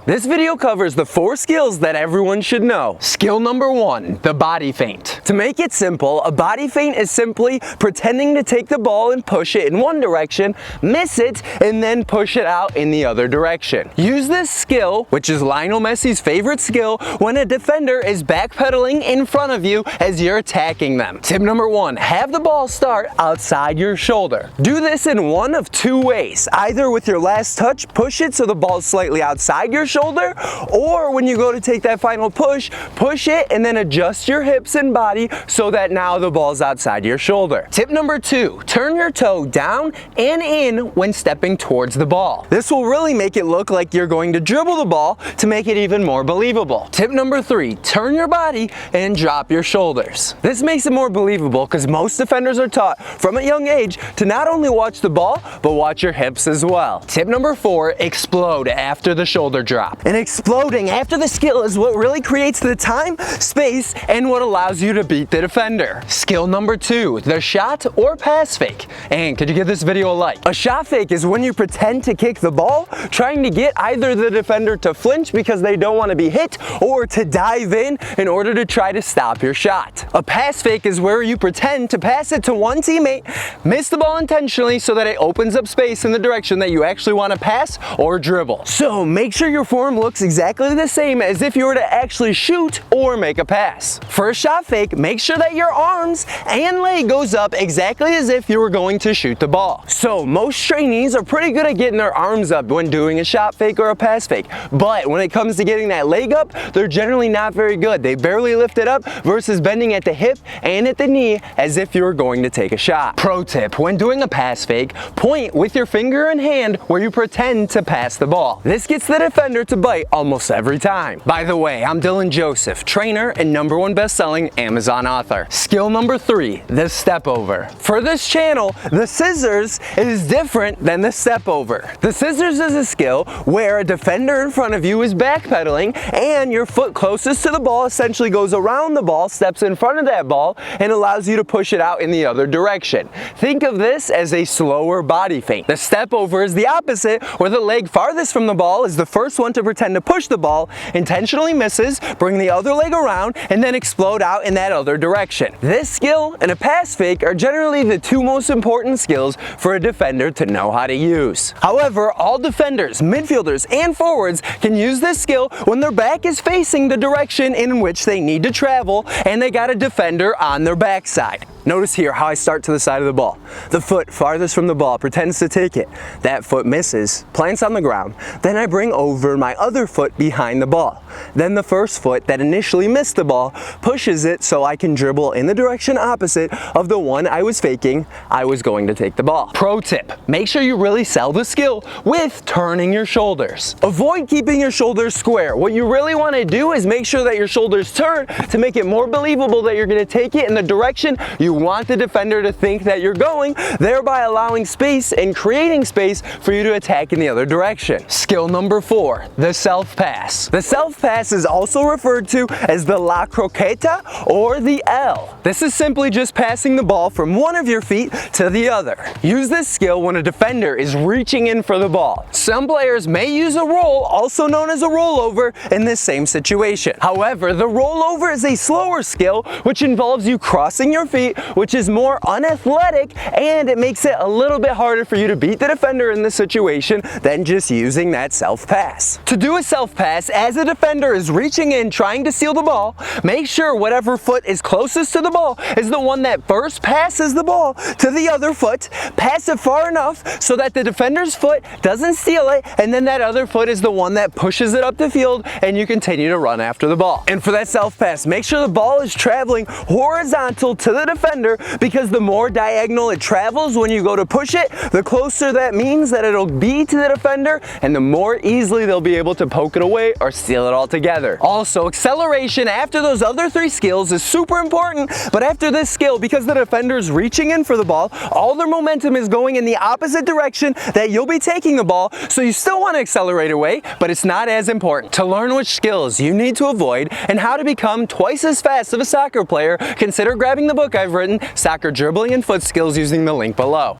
This video covers the 4 skills that everyone should know. Skill number 1, the body feint. To make it simple, a body feint is simply pretending to take the ball and push it in one direction, miss it, and then push it out in the other direction. Use this skill, which is Lionel Messi's favorite skill, when a defender is backpedaling in front of you as you're attacking them. Tip number 1, have the ball start outside your shoulder. Do this in one of 2 ways. Either with your last touch, push it so the ball's slightly outside your shoulder, or when you go to take that final push, push it and then adjust your hips and body so that now the ball's outside your shoulder. Tip number 2, turn your toe down and in when stepping towards the ball. This will really make it look like you're going to dribble the ball to make it even more believable. Tip number 3, turn your body and drop your shoulders. This makes it more believable because most defenders are taught from a young age to not only watch the ball, but watch your hips as well. Tip number 4, explode after the shoulder drop. And exploding after the skill is what really creates the time, space, and what allows you to beat the defender. Skill number 2, the shot or pass fake. And could you give this video a like? A shot fake is when you pretend to kick the ball, trying to get either the defender to flinch because they don't want to be hit, or to dive in order to try to stop your shot. A pass fake is where you pretend to pass it to one teammate, miss the ball intentionally so that it opens up space in the direction that you actually want to pass or dribble. So make sure your form looks exactly the same as if you were to actually shoot or make a pass. For a shot fake, make sure that your arms and leg goes up exactly as if you were going to shoot the ball. So most trainees are pretty good at getting their arms up when doing a shot fake or a pass fake, but when it comes to getting that leg up, they're generally not very good. They barely lift it up versus bending at the hip and at the knee as if you were going to take a shot. Pro tip, when doing a pass fake, point with your finger and hand where you pretend to pass the ball. This gets the defender to bite almost every time. By the way, I'm Dylan Joseph, trainer and #1 best-selling Amazon author. Skill number 3, the step over. For this channel, the scissors is different than the step over. The scissors is a skill where a defender in front of you is backpedaling and your foot closest to the ball essentially goes around the ball, steps in front of that ball, and allows you to push it out in the other direction. Think of this as a slower body feint. The step over is the opposite, where the leg farthest from the ball is the first one to pretend to push the ball, intentionally misses, bring the other leg around, and then explode out in that other direction. This skill and a pass fake are generally the 2 most important skills for a defender to know how to use. However, all defenders, midfielders, and forwards can use this skill when their back is facing the direction in which they need to travel and they got a defender on their backside. Notice here how I start to the side of the ball. The foot farthest from the ball pretends to take it. That foot misses, plants on the ground. Then I bring over my other foot behind the ball. Then the first foot that initially missed the ball pushes it so I can dribble in the direction opposite of the one I was faking I was going to take the ball. Pro tip, make sure you really sell the skill with turning your shoulders. Avoid keeping your shoulders square. What you really want to do is make sure that your shoulders turn to make it more believable that you're going to take it in the direction you want the defender to think that you're going, thereby allowing space and creating space for you to attack in the other direction. Skill number 4, the self pass. The self pass is also referred to as the La Croqueta or the L. This is simply just passing the ball from one of your feet to the other. Use this skill when a defender is reaching in for the ball. Some players may use a roll, also known as a rollover, in this same situation. However, the rollover is a slower skill which involves you crossing your feet, which is more unathletic, and it makes it a little bit harder for you to beat the defender in this situation than just using that self pass. To do a self pass as a defender is reaching in trying to steal the ball, make sure whatever foot is closest to the ball is the one that first passes the ball to the other foot. Pass it far enough so that the defender's foot doesn't steal it, and then that other foot is the one that pushes it up the field and you continue to run after the ball. And for that self pass, make sure the ball is traveling horizontal to the defender, because the more diagonal it travels when you go to push it, the closer that means that it'll be to the defender, and the more easily they'll be able to poke it away or steal it altogether. Also, acceleration after those other 3 skills is super important, but after this skill, because the defender's reaching in for the ball, all their momentum is going in the opposite direction that you'll be taking the ball, so you still want to accelerate away, but it's not as important. To learn which skills you need to avoid and how to become twice as fast of a soccer player, consider grabbing the book I've written, Soccer Dribbling and Foot Skills, using the link below.